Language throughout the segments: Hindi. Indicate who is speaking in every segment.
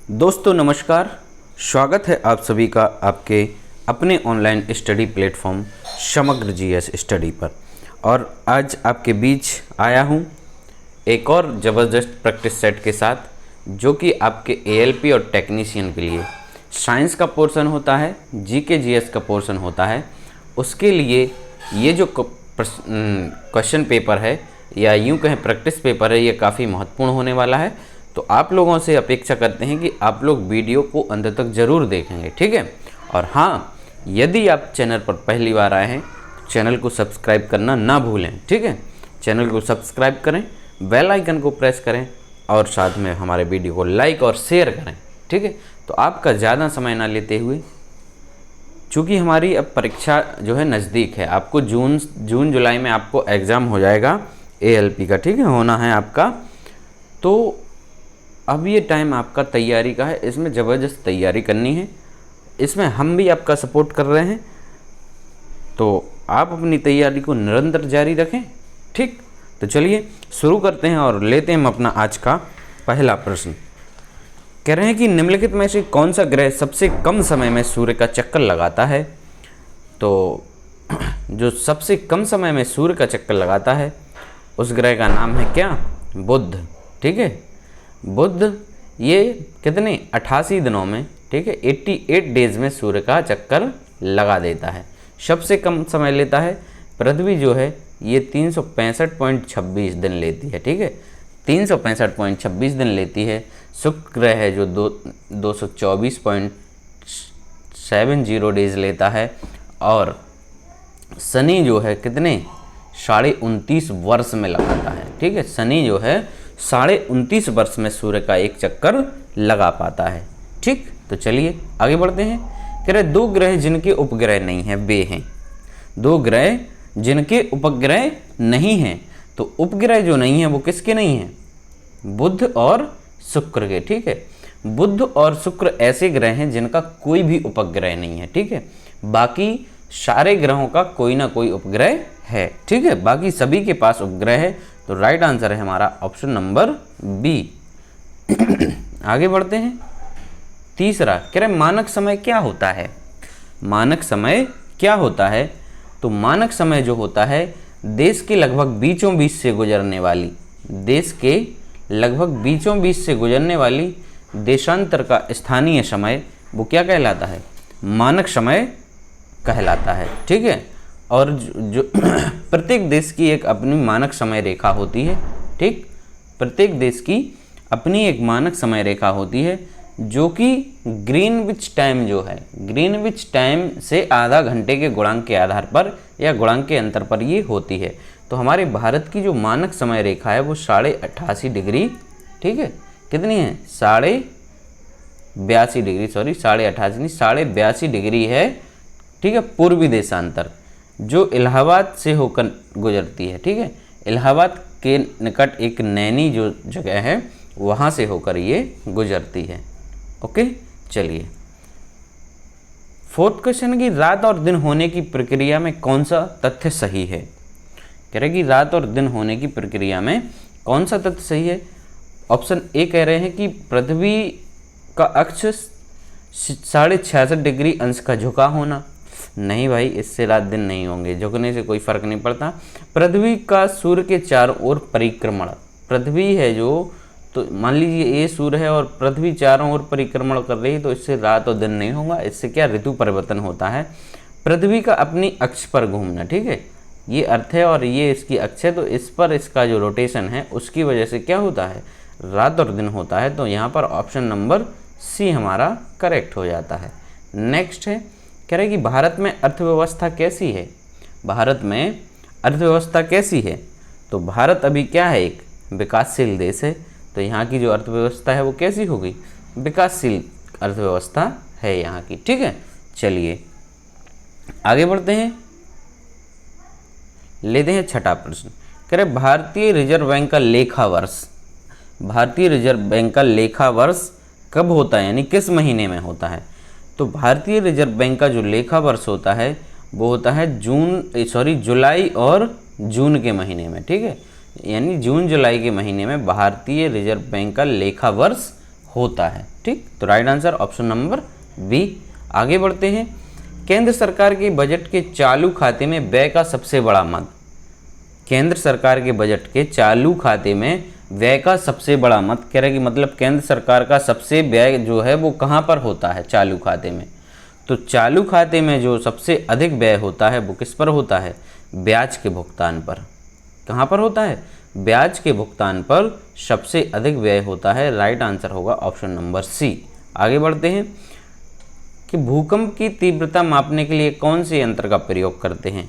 Speaker 1: दोस्तों नमस्कार, स्वागत है आप सभी का आपके अपने ऑनलाइन स्टडी प्लेटफॉर्म समग्र जीएस स्टडी पर। और आज आपके बीच आया हूँ एक और ज़बरदस्त प्रैक्टिस सेट के साथ, जो कि आपके एएलपी और टेक्नीशियन के लिए साइंस का पोर्शन होता है, जीके जीएस का पोर्शन होता है। उसके लिए ये जो क्वेश्चन पेपर है या यूँ कहें प्रैक्टिस पेपर है, ये काफ़ी महत्वपूर्ण होने वाला है। तो आप लोगों से अपेक्षा करते हैं कि आप लोग वीडियो को अंत तक ज़रूर देखेंगे, ठीक है। और हाँ, यदि आप चैनल पर पहली बार आए हैं, चैनल को सब्सक्राइब करना ना भूलें, ठीक है। चैनल को सब्सक्राइब करें, बेल आइकन को प्रेस करें और साथ में हमारे वीडियो को लाइक और शेयर करें, ठीक है। तो आपका ज़्यादा समय ना लेते हुए, चूँकि हमारी अब परीक्षा जो है नज़दीक है, आपको जून जुलाई में आपको एग्ज़ाम हो जाएगा एएलपी का, ठीक है, होना है आपका। तो अब ये टाइम आपका तैयारी का है, इसमें ज़बरदस्त तैयारी करनी है, इसमें हम भी आपका सपोर्ट कर रहे हैं। तो आप अपनी तैयारी को निरंतर जारी रखें, ठीक। तो चलिए शुरू करते हैं और लेते हैं हम अपना आज का पहला प्रश्न। कह रहे हैं कि निम्नलिखित में से कौन सा ग्रह सबसे कम समय में सूर्य का चक्कर लगाता है। तो जो सबसे कम समय में सूर्य का चक्कर लगाता है उस ग्रह का नाम है क्या? बुध, ठीक है। बुध ये कितने 88 दिनों में, ठीक है, 88 डेज में सूर्य का चक्कर लगा देता है। सबसे कम समय लेता है। पृथ्वी जो है ये 365.26 दिन लेती है, ठीक है, 365.26 दिन लेती है। शुक्र ग्रह है जो 224.70 डेज लेता है। और शनि जो है कितने 29.5 वर्ष में लगाता है, ठीक है। शनि जो है 29.5 वर्ष में सूर्य का एक चक्कर लगा पाता है, ठीक। तो चलिए आगे बढ़ते हैं। कह रहे दो ग्रह जिनके उपग्रह नहीं हैं वे हैं। दो ग्रह जिनके उपग्रह नहीं हैं, तो उपग्रह जो नहीं है वो किसके नहीं हैं? बुध और शुक्र के, ठीक है। बुध और शुक्र ऐसे ग्रह हैं जिनका कोई भी उपग्रह नहीं है, ठीक है। बाकी सारे ग्रहों का कोई ना कोई उपग्रह है, ठीक है। बाकी सभी के पास उपग्रह है। तो राइट आंसर है हमारा ऑप्शन नंबर बी। आगे बढ़ते हैं। तीसरा कह रहे मानक समय क्या होता है? मानक समय क्या होता है? तो मानक समय जो होता है देश के लगभग बीचों बीच से गुजरने वाली, देश के लगभग बीचों बीच से गुजरने वाली देशांतर का स्थानीय समय, वो क्या कहलाता है? मानक समय कहलाता है, ठीक है। और जो प्रत्येक देश की एक अपनी मानक समय रेखा होती है, ठीक। प्रत्येक देश की अपनी एक मानक समय रेखा होती है, जो कि ग्रीनविच टाइम जो है, ग्रीनविच टाइम से आधा घंटे के गुणांक के आधार पर या गुणांक के अंतर पर ये होती है। तो हमारे भारत की जो मानक समय रेखा है वो 88.5 डिग्री, ठीक है, कितनी है? 82.5 डिग्री, सॉरी 88.5 नहीं 82.5 डिग्री है, ठीक है, पूर्वी देशांतर, जो इलाहाबाद से होकर गुजरती है, ठीक है। इलाहाबाद के निकट एक नैनी जो जगह है वहाँ से होकर ये गुजरती है, ओके। चलिए फोर्थ क्वेश्चन की रात और दिन होने की प्रक्रिया में कौन सा तथ्य सही है? कह रहे कि रात और दिन होने की प्रक्रिया में कौन सा तथ्य सही है? ऑप्शन ए कह रहे हैं कि पृथ्वी का अक्ष 66.5 डिग्री अंश का झुका होना। नहीं भाई, इससे रात दिन नहीं होंगे, झुकने से कोई फर्क नहीं पड़ता। पृथ्वी का सूर्य के चारों ओर परिक्रमण, पृथ्वी है जो, तो मान लीजिए ये सूर्य है और पृथ्वी चारों ओर परिक्रमण कर रही है, तो इससे रात और दिन नहीं होगा। इससे क्या ऋतु परिवर्तन होता है। पृथ्वी का अपनी अक्ष पर घूमना, ठीक है, ये अर्थ है और ये इसकी अक्ष है, तो इस पर इसका जो रोटेशन है उसकी वजह से क्या होता है? रात और दिन होता है। तो यहाँ पर ऑप्शन नंबर सी हमारा करेक्ट हो जाता है। नेक्स्ट है, कह रहे कि भारत में अर्थव्यवस्था कैसी है? भारत में अर्थव्यवस्था कैसी है? तो भारत अभी क्या है? एक विकासशील देश है। तो यहाँ की जो अर्थव्यवस्था है वो कैसी हो गई? विकासशील अर्थव्यवस्था है यहाँ की, ठीक है। चलिए आगे बढ़ते हैं, लेते हैं छठा प्रश्न। कह रहे भारतीय रिजर्व बैंक का लेखा वर्ष, भारतीय रिजर्व बैंक का लेखा वर्ष कब होता है, यानी किस महीने में होता है? तो भारतीय रिजर्व बैंक का जो लेखा वर्ष होता है वो होता है जुलाई और जून के महीने में, ठीक है। यानी जून जुलाई के महीने में भारतीय रिजर्व बैंक का लेखा वर्ष होता है। ठीक, तो right answer option number B. आगे बढ़ते हैं। केंद्र सरकार के बजट के चालू खाते में व्यय का सबसे बड़ा मद। केंद्र सरकार के बजट के चालू खाते में व्यय का सबसे बड़ा मद कह रहे कि मतलब केंद्र सरकार का सबसे व्यय जो है वो कहाँ पर होता है, चालू खाते में। तो चालू खाते में जो सबसे अधिक व्यय होता है वो किस पर होता है, ब्याज के भुगतान पर। कहाँ पर होता है, ब्याज के भुगतान पर सबसे अधिक व्यय होता है। राइट आंसर होगा ऑप्शन नंबर सी। आगे बढ़ते हैं कि भूकंप की तीव्रता मापने के लिए कौन से यंत्र का प्रयोग करते हैं।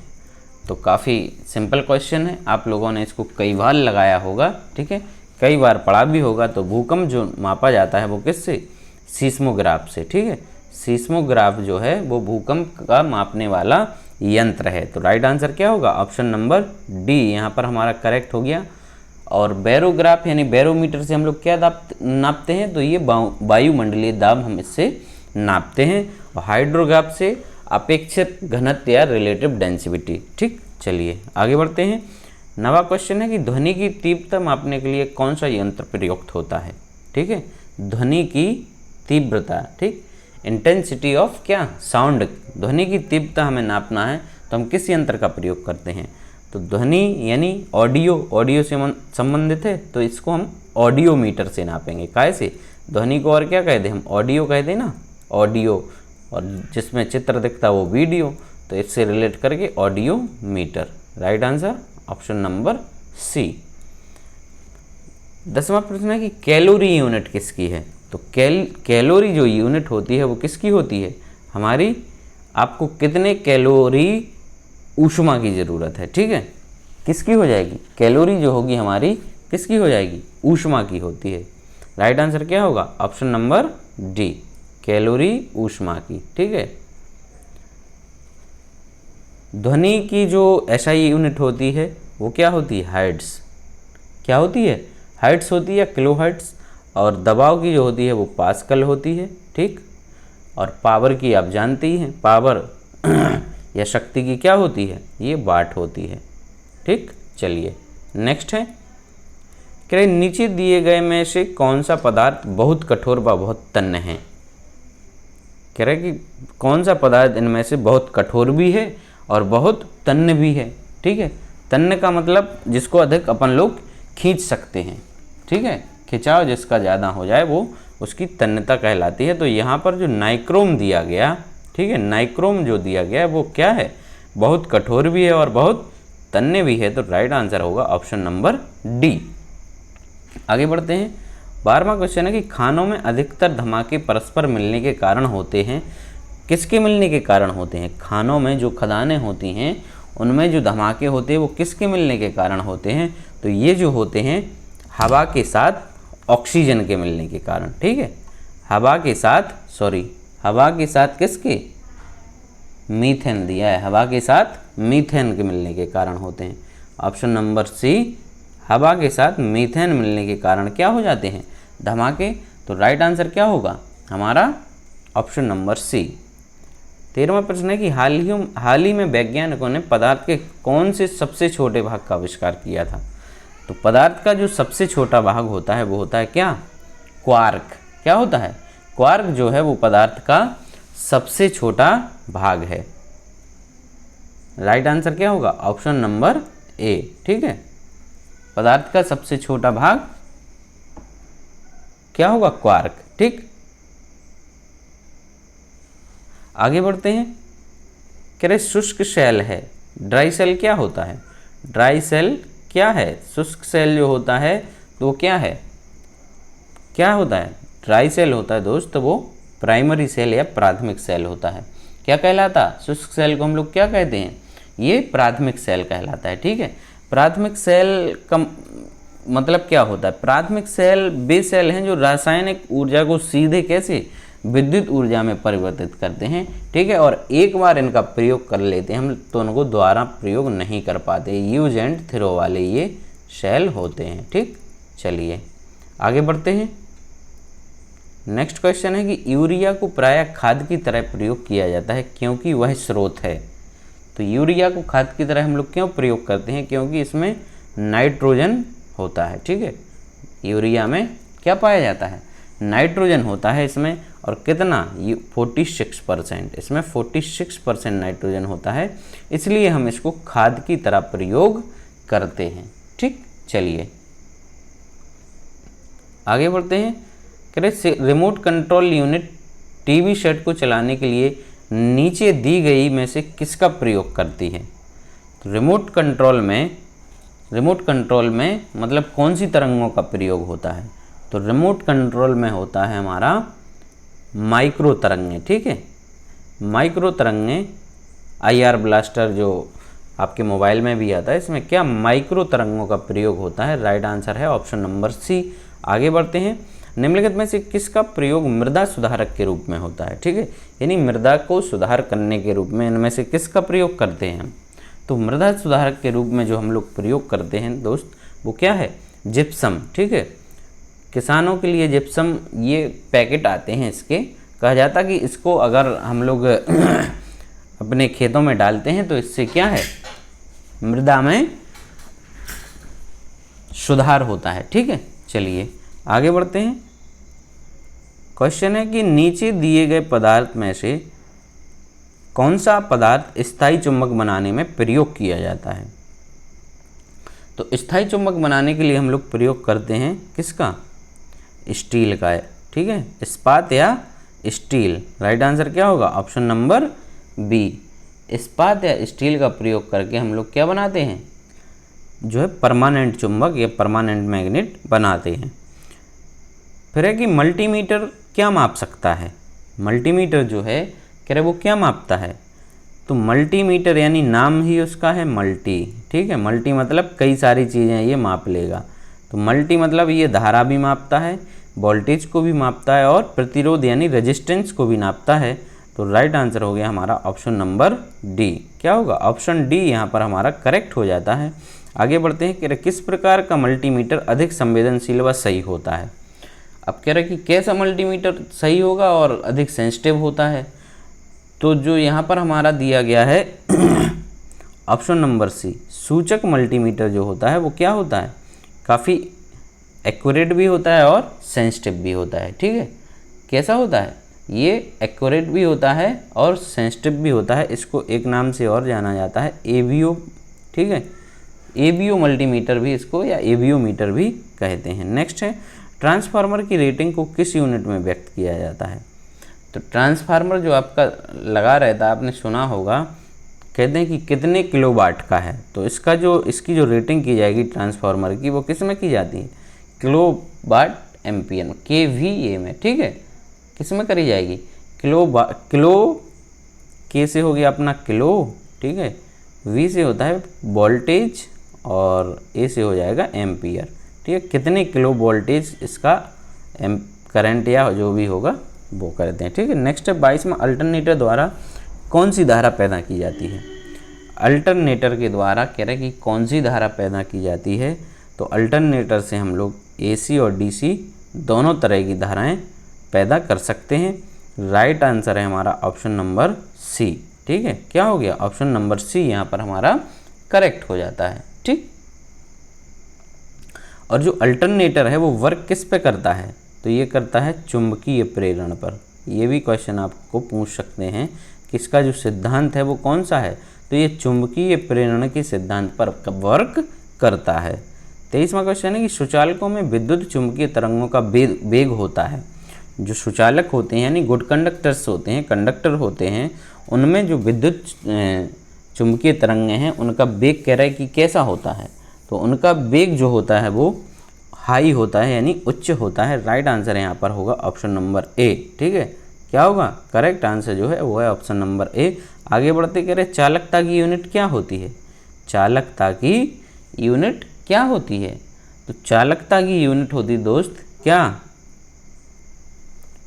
Speaker 1: तो काफ़ी सिंपल क्वेश्चन है, आप लोगों ने इसको कई बार लगाया होगा, ठीक है, कई बार पढ़ा भी होगा। तो भूकंप जो मापा जाता है वो किससे, सीस्मोग्राफ से। ठीक है, सीस्मोग्राफ जो है वो भूकंप का मापने वाला यंत्र है। तो राइट आंसर क्या होगा, ऑप्शन नंबर डी यहाँ पर हमारा करेक्ट हो गया। और बैरोग्राफ यानी बैरोमीटर से हम लोग क्या नापते हैं, तो ये वायुमंडलीय दाब हम इससे नापते हैं। और हाइड्रोग्राफ से अपेक्षित घनत्व या रिलेटिव डेंसिटी। ठीक, चलिए आगे बढ़ते हैं। नवा क्वेश्चन है कि ध्वनि की तीव्रता मापने के लिए कौन सा यंत्र प्रयुक्त होता है। ठीक है, ध्वनि की तीव्रता, ठीक, इंटेंसिटी ऑफ क्या, साउंड। ध्वनि की तीव्रता हमें नापना है तो हम किस यंत्र का प्रयोग करते हैं, तो ध्वनि यानी ऑडियो से संबंधित है तो इसको हम ऑडियोमीटर से नापेंगे। काय से, ध्वनि को और क्या कहते हैं हम, ऑडियो कहते हैं ना, ऑडियो, और जिसमें चित्र दिखता है वो वीडियो, तो इससे रिलेट करके audiometer. Right answer option number C. 10वां प्रश्न है कि कैलोरी यूनिट किसकी है। तो कैलोरी जो यूनिट होती है वो किसकी होती है, हमारी, आपको कितने कैलोरी ऊष्मा की ज़रूरत है। ठीक है, किसकी हो जाएगी, कैलोरी जो होगी हमारी किसकी हो जाएगी, ऊष्मा की होती है। राइट आंसर क्या होगा, ऑप्शन नंबर डी, कैलोरी ऊष्मा की। ठीक है, ध्वनि की जो एसआई यूनिट होती है वो क्या होती है, हर्ट्ज। क्या होती है, हर्ट्ज होती है, किलोहर्ट्ज। और दबाव की जो होती है वो पास्कल होती है। ठीक, और पावर की आप जानते ही हैं, पावर या शक्ति की क्या होती है, ये वाट होती है। ठीक, चलिए नेक्स्ट है, कह रहे नीचे दिए गए में से कौन सा पदार्थ बहुत कठोर व बहुत तन्य है। कह रहे कि कौन सा पदार्थ इनमें से बहुत कठोर भी है और बहुत तन्य भी है। ठीक है, तन्य का मतलब जिसको अधिक अपन लोग खींच सकते हैं। ठीक है, खिंचाव जिसका ज़्यादा हो जाए वो उसकी तन्यता कहलाती है। तो यहाँ पर जो नाइक्रोम दिया गया, ठीक है, नाइक्रोम जो दिया गया है वो क्या है, बहुत कठोर भी है और बहुत तन्य भी है। तो राइट आंसर होगा ऑप्शन नंबर डी। आगे बढ़ते हैं। 12वां क्वेश्चन है कि खानों में अधिकतर धमाके परस्पर मिलने के कारण होते हैं। किसके मिलने के कारण होते हैं, खानों में जो खदानें होती हैं उनमें जो धमाके होते हैं वो किसके मिलने के कारण होते हैं, तो ये जो होते हैं हवा के साथ ऑक्सीजन के मिलने के कारण। ठीक है, हवा के साथ किसके, मीथेन दिया है, हवा के साथ मीथेन के मिलने के कारण होते हैं। ऑप्शन नंबर सी, हवा के साथ मीथेन मिलने के कारण क्या हो जाते हैं, धमाके। तो राइट आंसर क्या होगा हमारा, ऑप्शन नंबर सी। 13वां प्रश्न है कि हाल ही में वैज्ञानिकों ने पदार्थ के कौन से सबसे छोटे भाग का आविष्कार किया था। तो पदार्थ का जो सबसे छोटा भाग होता है वो होता है क्या, क्वार्क। क्या होता है, क्वार्क जो है वो पदार्थ का सबसे छोटा भाग है। राइट आंसर क्या होगा, ऑप्शन नंबर ए। ठीक है, पदार्थ का सबसे छोटा भाग क्या होगा, क्वार्क। ठीक, आगे बढ़ते हैं। कह रहे शुष्क सेल है, ड्राई सेल क्या होता है, ड्राई सेल क्या है, शुष्क सेल जो होता है तो वो क्या है, क्या होता है, ड्राई सेल होता है दोस्त, तो वो प्राइमरी सेल या प्राथमिक सेल होता है। क्या कहलाता, शुष्क सेल को हम लोग क्या कहते हैं, ये प्राथमिक सेल कहलाता है। ठीक है, प्राथमिक सेल का मतलब क्या होता है, प्राथमिक सेल वे सेल हैं जो रासायनिक ऊर्जा को सीधे कैसे विद्युत ऊर्जा में परिवर्तित करते हैं। ठीक है, और एक बार इनका प्रयोग कर लेते हैं हम तो उनको दोबारा प्रयोग नहीं कर पाते, यूज एंड थ्रो वाले ये सेल होते हैं। ठीक, चलिए आगे बढ़ते हैं। नेक्स्ट क्वेश्चन है कि यूरिया को प्रायः खाद की तरह प्रयोग किया जाता है क्योंकि वह स्रोत है। तो यूरिया को खाद की तरह हम लोग क्यों प्रयोग करते हैं, क्योंकि इसमें नाइट्रोजन होता है। ठीक है, यूरिया में क्या पाया जाता है, नाइट्रोजन होता है इसमें, और कितना, ये 46%, इसमें 46% नाइट्रोजन होता है, इसलिए हम इसको खाद की तरह प्रयोग करते हैं। ठीक, चलिए आगे बढ़ते हैं। कह रहे remote control unit TV set को चलाने के लिए नीचे दी गई में से किसका प्रयोग करती है। तो रिमोट कंट्रोल में मतलब कौन सी तरंगों का प्रयोग होता है। तो रिमोट कंट्रोल में होता है हमारा माइक्रो तरंगें। ठीक है, माइक्रो तरंगें, IR ब्लास्टर जो आपके मोबाइल में भी आता है, इसमें क्या माइक्रो तरंगों का प्रयोग होता है। राइट आंसर है ऑप्शन नंबर सी। आगे बढ़ते हैं। निम्नलिखित में से किसका प्रयोग मृदा सुधारक के रूप में होता है। ठीक है, यानी मृदा को सुधार करने के रूप में इनमें से किसका प्रयोग करते हैं हम। तो मृदा सुधारक के रूप में जो हम लोग प्रयोग करते हैं दोस्त, वो क्या है, जिप्सम। ठीक है, किसानों के लिए जिप्सम, ये पैकेट आते हैं इसके, कहा जाता कि इसको अगर हम लोग अपने खेतों में डालते हैं तो इससे क्या है, मृदा में सुधार होता है। ठीक है, चलिए आगे बढ़ते हैं। क्वेश्चन है कि नीचे दिए गए पदार्थ में से कौन सा पदार्थ स्थायी चुंबक बनाने में प्रयोग किया जाता है। तो स्थायी चुंबक बनाने के लिए हम लोग प्रयोग करते हैं किसका, स्टील का है। ठीक है, इस्पात या स्टील। राइट आंसर क्या होगा, ऑप्शन नंबर बी। इस्पात या स्टील का प्रयोग करके हम लोग क्या बनाते हैं, जो है परमानेंट चुंबक या परमानेंट मैग्नेट बनाते हैं। फिर है कि मल्टीमीटर क्या माप सकता है। मल्टीमीटर जो है कह रहे वो क्या मापता है। तो मल्टीमीटर यानी नाम ही उसका है मल्टी। ठीक है, मल्टी मतलब कई सारी चीज़ें ये माप लेगा। तो मल्टी मतलब ये धारा भी मापता है, वोल्टेज को भी मापता है, और प्रतिरोध यानी रेजिस्टेंस को भी नापता है। तो राइट आंसर हो गया हमारा ऑप्शन नंबर डी। क्या होगा, ऑप्शन डी यहाँ पर हमारा करेक्ट हो जाता है। आगे बढ़ते हैं कि किस प्रकार का मल्टीमीटर अधिक संवेदनशील व सही होता है। अब कह रहे कि कैसा मल्टीमीटर सही होगा और अधिक सेंसिटिव होता है। तो जो यहाँ पर हमारा दिया गया है ऑप्शन नंबर सी, सूचक मल्टीमीटर जो होता है वो क्या होता है, काफ़ी एक्यूरेट भी होता है और सेंसिटिव भी होता है। ठीक है, कैसा होता है, ये एक्यूरेट भी होता है और सेंसिटिव भी होता है। इसको एक नाम से और जाना जाता है ABO। ठीक है, ABO मल्टीमीटर भी इसको या ABO मीटर भी कहते हैं। नेक्स्ट है, ट्रांसफार्मर की रेटिंग को किस यूनिट में व्यक्त किया जाता है। तो ट्रांसफार्मर जो आपका लगा रहता है, आपने सुना होगा, कहते हैं कि कितने किलोवाट का है। तो इसकी जो रेटिंग की जाएगी ट्रांसफार्मर की, वो किस में की जाती है, किलोवाट एम्पियर, KVA में। ठीक है, किस में करी जाएगी, किलो के से हो गया अपना किलो। ठीक है, V से होता है वोल्टेज और A से हो जाएगा एम्पियर। ठीक है, कितने किलो वोल्टेज इसका करंट या जो भी होगा वो करते हैं। ठीक है, नेक्स्ट है 22 में अल्टरनेटर द्वारा कौन सी धारा पैदा की जाती है। अल्टरनेटर के द्वारा कह रहे हैं कि कौन सी धारा पैदा की जाती है। तो अल्टरनेटर से हम लोग AC और DC दोनों तरह की धाराएं पैदा कर सकते हैं। राइट आंसर है हमारा ऑप्शन नंबर सी। ठीक है, क्या हो गया, ऑप्शन नंबर सी यहाँ पर हमारा करेक्ट हो जाता है। ठीक, और जो अल्टरनेटर है वो वर्क किस पे करता है। तो ये करता है चुंबकीय प्रेरण पर। ये भी क्वेश्चन आपको पूछ सकते हैं कि इसका जो सिद्धांत है वो कौन सा है। तो ये चुंबकीय प्रेरण के सिद्धांत पर वर्क करता है। 23वां क्वेश्चन है कि सुचालकों में विद्युत चुंबकीय तरंगों का वेग होता है। जो सुचालक होते हैं यानी गुड कंडक्टर्स होते हैं, कंडक्टर होते हैं, उनमें जो विद्युत चुंबकीय तरंगें हैं उनका वेग कह रहा है कि कैसा होता है। तो उनका वेग जो होता है वो हाई होता है यानी उच्च होता है। राइट आंसर यहाँ पर होगा ऑप्शन नंबर ए। ठीक है, क्या होगा, करेक्ट आंसर जो है वो है ऑप्शन नंबर ए। आगे बढ़ते कह रहे चालकता की यूनिट क्या होती है। चालकता की यूनिट क्या होती है। तो चालकता की यूनिट होती दोस्त क्या,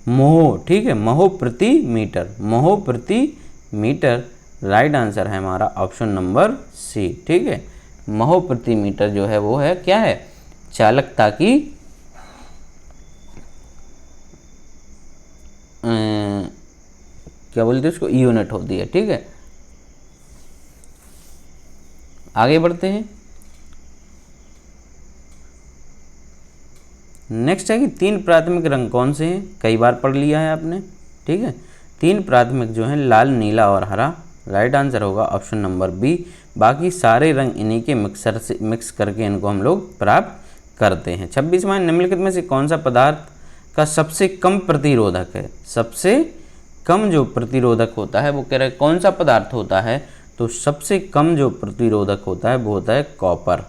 Speaker 1: मोह। ठीक है, मोह प्रति मीटर, मोह प्रति मीटर। राइट आंसर है हमारा ऑप्शन नंबर सी। ठीक है, मोह प्रति मीटर जो है वो है क्या है, चालकता की क्या बोलते हैं उसको, यूनिट होती है। ठीक है, आगे बढ़ते हैं। नेक्स्ट है कि 3 प्राथमिक रंग कौन से हैं, कई बार पढ़ लिया है आपने, ठीक है। 3 प्राथमिक जो हैं लाल, नीला और हरा। राइट आंसर होगा ऑप्शन नंबर बी। बाकी सारे रंग इन्हीं के मिक्सर से मिक्स करके इनको हम लोग प्राप्त करते हैं। 26वां, निम्नलिखित में से कौन सा पदार्थ का सबसे कम प्रतिरोधक है। सबसे कम जो प्रतिरोधक होता है वो कह रहा है कौन सा पदार्थ होता है, तो सबसे कम जो प्रतिरोधक होता है वो होता है कॉपर।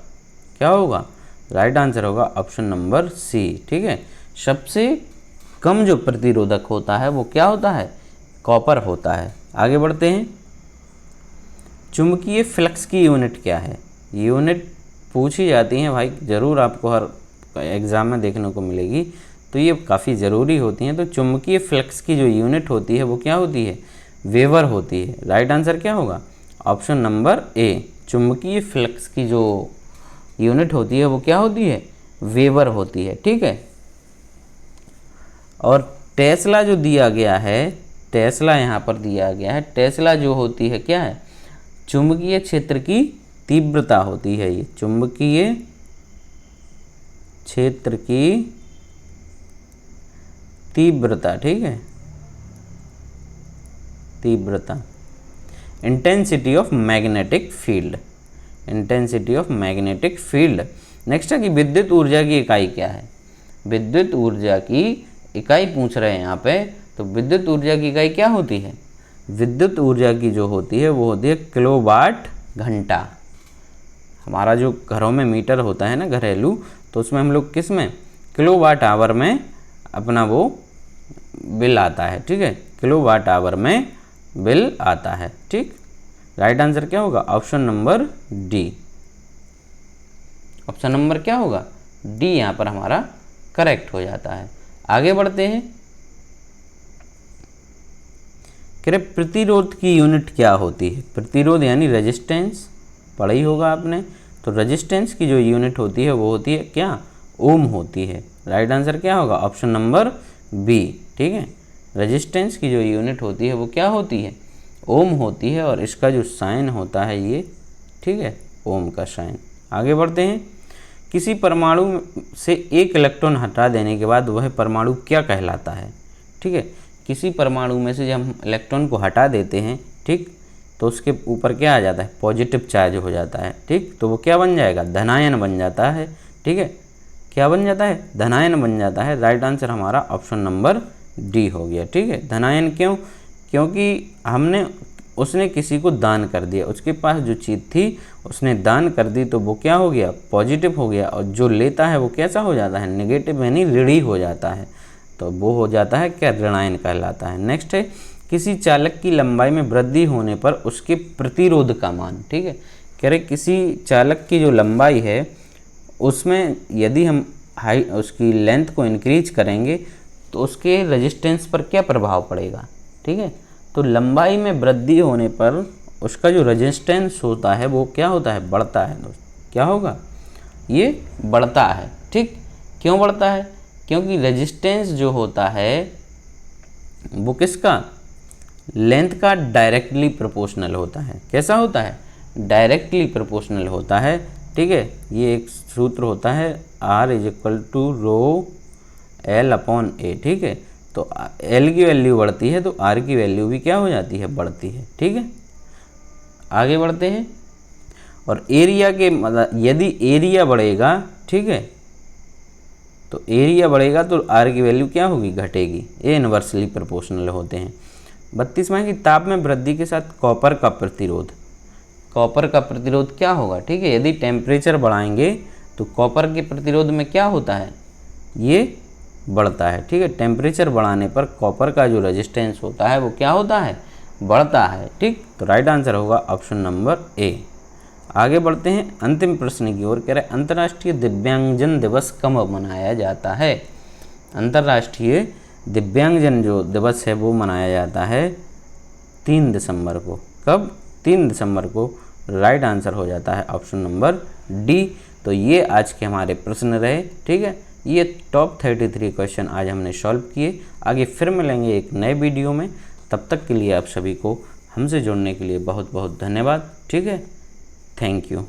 Speaker 1: क्या होगा, राइट आंसर होगा ऑप्शन नंबर सी, ठीक है। सबसे कम जो प्रतिरोधक होता है वो क्या होता है, कॉपर होता है। आगे बढ़ते हैं। चुंबकीय फ्लक्स की यूनिट क्या है। यूनिट पूछी जाती हैं भाई, ज़रूर आपको हर एग्ज़ाम में देखने को मिलेगी, तो ये काफ़ी ज़रूरी होती हैं। तो चुंबकीय फ्लक्स की जो यूनिट होती है वो क्या होती है, वेबर होती है। राइट आंसर क्या होगा, ऑप्शन नंबर ए। चुंबकीय फ्लक्स की जो यूनिट होती है वो क्या होती है, वेबर होती है, ठीक है। और टेस्ला जो दिया गया है, टेस्ला यहाँ पर दिया गया है, टेस्ला जो होती है क्या है, चुंबकीय क्षेत्र की तीव्रता होती है। ये चुंबकीय क्षेत्र की तीव्रता, ठीक है, तीव्रता, intensity of magnetic field, intensity of magnetic field. Next है कि विद्युत ऊर्जा की इकाई क्या है। विद्युत ऊर्जा की इकाई पूछ रहे हैं यहाँ पे, तो विद्युत ऊर्जा की इकाई क्या होती है, विद्युत ऊर्जा की जो होती है वो होती है किलोवाट घंटा। हमारा जो घरों में मीटर होता है ना घरेलू, तो उसमें हम लोग किस में, किलोवाट आवर में अपना वो बिल आता है, ठीक है, किलोवाट आवर में बिल आता है, ठीक। राइट आंसर क्या होगा, option number D. Option number क्या होगा, डी यहाँ पर हमारा करेक्ट हो जाता है। आगे बढ़ते हैं। कह रहे प्रतिरोध की यूनिट क्या होती है। प्रतिरोध यानी रेजिस्टेंस, पढ़ा ही होगा आपने। तो रेजिस्टेंस की जो यूनिट होती है वो होती है क्या, ओम होती है। राइट आंसर क्या होगा, ऑप्शन नंबर बी, ठीक है। रेजिस्टेंस की जो यूनिट होती है वो क्या होती है, ओम होती है, और इसका जो साइन होता है ये, ठीक है, ओम का साइन। आगे बढ़ते हैं। किसी परमाणु से एक इलेक्ट्रॉन हटा देने के बाद वह परमाणु क्या कहलाता है, ठीक है। किसी परमाणु में से जब हम इलेक्ट्रॉन को हटा देते हैं, ठीक, तो उसके ऊपर क्या आ जाता है, पॉजिटिव चार्ज हो जाता है, ठीक। तो वो क्या बन जाएगा, धनायन बन जाता है, ठीक है। क्या बन जाता है, धनायन बन जाता है। राइट आंसर हमारा ऑप्शन नंबर डी हो गया, ठीक है। धनायन क्यों, क्योंकि हमने उसने किसी को दान कर दिया, उसके पास जो चीज़ थी उसने दान कर दी, तो वो क्या हो गया, पॉजिटिव हो गया, और जो लेता है वो कैसा हो जाता है, नेगेटिव यानी ऋणी हो जाता है, तो वो हो जाता है क्या, ऋणायन कहलाता है। नेक्स्ट है, किसी चालक की लंबाई में वृद्धि होने पर उसके प्रतिरोध का मान, ठीक है। कह रहे किसी चालक की जो लंबाई है उसमें यदि हम उसकी लेंथ को इंक्रीज करेंगे तो उसके रेजिस्टेंस पर क्या प्रभाव पड़ेगा, ठीक है। तो लंबाई में वृद्धि होने पर उसका जो रेजिस्टेंस होता है वो क्या होता है, बढ़ता है दोस्त। क्या होगा, ये बढ़ता है, ठीक। क्यों बढ़ता है, क्योंकि रेजिस्टेंस जो होता है वो किसका, लेंथ का डायरेक्टली प्रोपोर्शनल होता है। कैसा होता है, डायरेक्टली प्रोपोर्शनल होता है, ठीक है। ये एक सूत्र होता है R = rho L upon A, ठीक है। तो L की वैल्यू बढ़ती है तो R की वैल्यू भी क्या हो जाती है, बढ़ती है, ठीक है। आगे बढ़ते हैं। और एरिया के मतलब यदि एरिया बढ़ेगा, ठीक है, तो एरिया बढ़ेगा तो R की वैल्यू क्या होगी, घटेगी। ये इनवर्सली प्रोपोर्शनल होते हैं। 32वां कि ताप में वृद्धि के साथ कॉपर का प्रतिरोध, कॉपर का प्रतिरोध क्या होगा, ठीक है। यदि टेम्परेचर बढ़ाएंगे तो कॉपर के प्रतिरोध में क्या होता है, ये बढ़ता है, ठीक है। टेम्परेचर बढ़ाने पर कॉपर का जो रेजिस्टेंस होता है वो क्या होता है, बढ़ता है, ठीक। तो राइट आंसर होगा ऑप्शन नंबर ए। आगे बढ़ते हैं अंतिम प्रश्न की ओर। कह रहे अंतर्राष्ट्रीय दिव्यांगजन दिवस कब मनाया जाता है। अंतर्राष्ट्रीय दिव्यांगजन जो दिवस है वो मनाया जाता है 3 दिसंबर को। कब, 3 दिसंबर को। राइट आंसर हो जाता है ऑप्शन नंबर डी। तो ये आज के हमारे प्रश्न रहे, ठीक है। ये टॉप 33 क्वेश्चन आज हमने सॉल्व किए। आगे फिर मिलेंगे एक नए वीडियो में, तब तक के लिए आप सभी को हमसे जुड़ने के लिए बहुत बहुत धन्यवाद, ठीक है। Thank you.